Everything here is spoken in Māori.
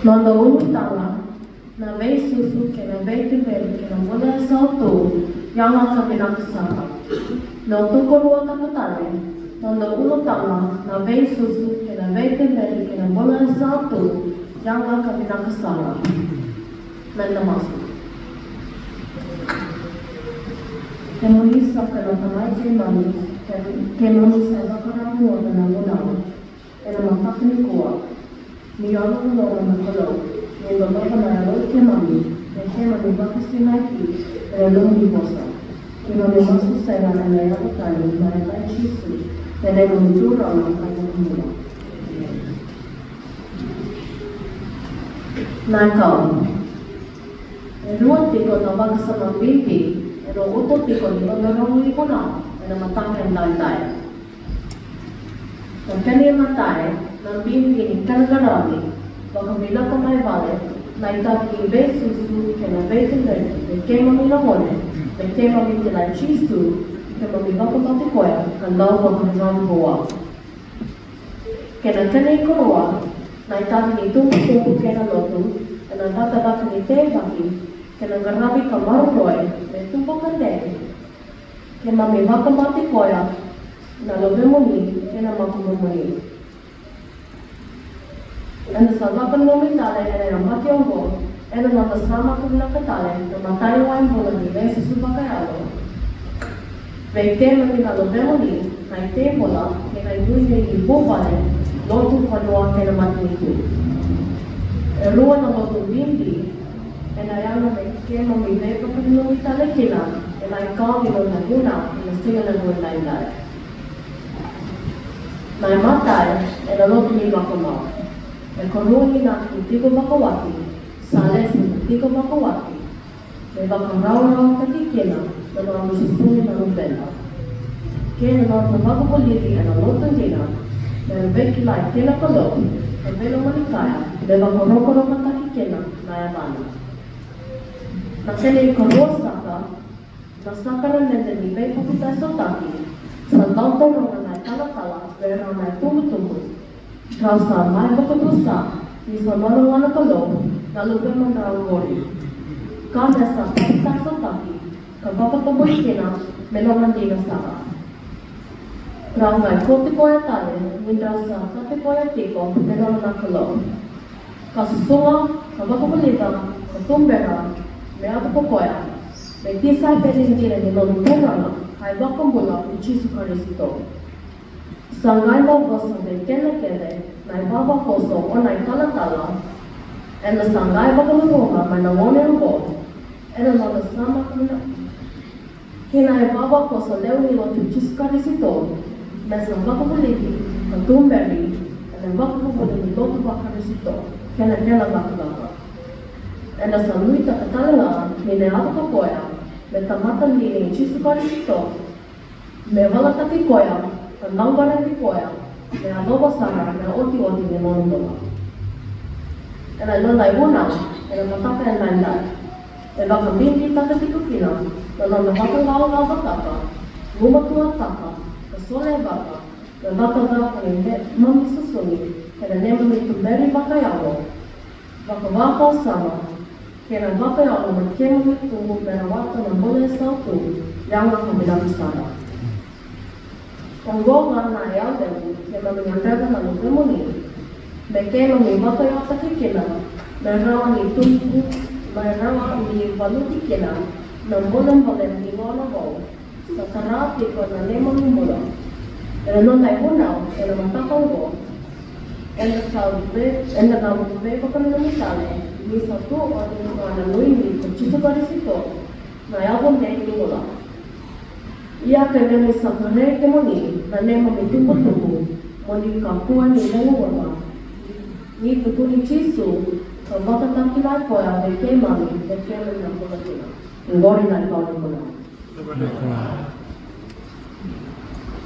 Nonda umutanga, na vei susu ke na vei tiberi ke na mona sautu, yanga ka pinakasaka. No tukurua takatare, nonda umutanga, na vei susu ke na vei tiberi ke na mona sautu, yanga ka pinakasaka. Menda masu. Ke moni saka na tamai ke mani, ke moni sa wakaramu o na mona, e na mapakini kua. Ni ono no na kolo, ni no no na ro ke mami, e ke mami bakasi na ki, e no ni bosa. Ke mami masu sai na na ya patani, na ya chisu, e ne no dura na ka no mura. Na ka. E rua tiko na bakasa na pipi, e no oto tiko ni ono rongo I kona, e na matanga en dai. Ang kanya matay, ng bimbi kanagarami, baka mila ka may vale, na itabi ibe susu, kaya na bete lente, de kaya mamila hone, de kaya mamila chisu, kaya mamila ka matikoya, kandaw baka nang buwa. Kaya na kanya ikonoa, na itabi ni tumu kaya na lotu, kaya na tatabaka ni tebaki, kaya na garabi ka maruloy, de tumbo kandeng, kaya mamila ka matikoya, na lobe mo ni, kaya na makumo mo ni. Ano sa lapan mo mitala, na mati ang go, ano na kasama ko na katala, na matayo ang bola ni Vesu Subakayalo. Vete mo ni na lobe mo ni, na ite bola, kaya na yun yung ibubale, loto kalua kaya na mati nito. Ruwa na loto bimbi, kaya na yan na kaya mamibay pa kung nung mitala kina, kaya na ikaw minong naguna, na siya nagun na ilay. Na matay, e na loto ni Makamao. E koruni na tiko bakawati, sales na tiko bakawati, e baka raw-raw katikina na mga musisuni na rubela. Kaya na mga magkukuliti na loto nila, na nabekilay kila kalo, e velo malikaya, e baka rokoro katikina na yabana. Nakili karuwa saka, nasaka na nende ni Bay Papita Sotaki, sa dauto na tala-tala, pero na tumutumbo. Kau sa mai keputusa, di seluruh wana kalo, lalu kemenang gori. Kau desa kita sotaki, kebapak tebus kena, melongan di nasara. Rangai koti koya tale, mindrasa kati koya tiko, melongan kalo. Kau susunga, kebapak pelita, ketumbera, meatu koya. Betisai pelingkira di lalu kerana, hai bakam bola, uci sukarisito. Sangai daw bosa de kele-kele, na ibaba koso o na itala-tala, e na sangai bakalurunga may nangone ang bo, e na nagasama kuna. Kina ibaba koso leo nilo tuchiskarisito, na sa bakakuliti, na tumberi, e na bakakuliti loto bakarisito, kena bakabaka. E na sa luita katalanga, mineato kapoya, me tamatan nini chiskarisito, me valataki koya, ang barang di koya, na adobo sana, na oti-oti ni monotola. E na nonday unang, e na mataka ang landay. E baka bindi takatiko kina, na nanabakang lawa bataka, gumatuwa taka, kasole baka, na baka ni mami susuni, e na nema ni tuberi bakayawo, baka wakaw sama, kaya na bakayawo magkema ni tungo perawata ng bola sa utu, yang ang kabilang sana. Ang goga na ayaw din, kaya mamingandara na lugamuni. May kaya mamibata yung takikina, may rawa ni tumpu, may rawa ni valuti kina, ng bulang balen ni Monago, sa karati ko na lemang mula. Pero nung ay bunaw, kaya naman takanggo, and na namubay ko kami namitali, ni sa to o ni mga nanuini, kung chito ka risito, na ayaw kong dahil mula. Ia kaya sa kare ke moni, na nema mitumbo-tumbo, moni kapua ni nangungama. Ni tutu ni chisu, kabaka takilay ko ya de ke mami, de ke mami na pulatina. Ngori na ikaw na pula.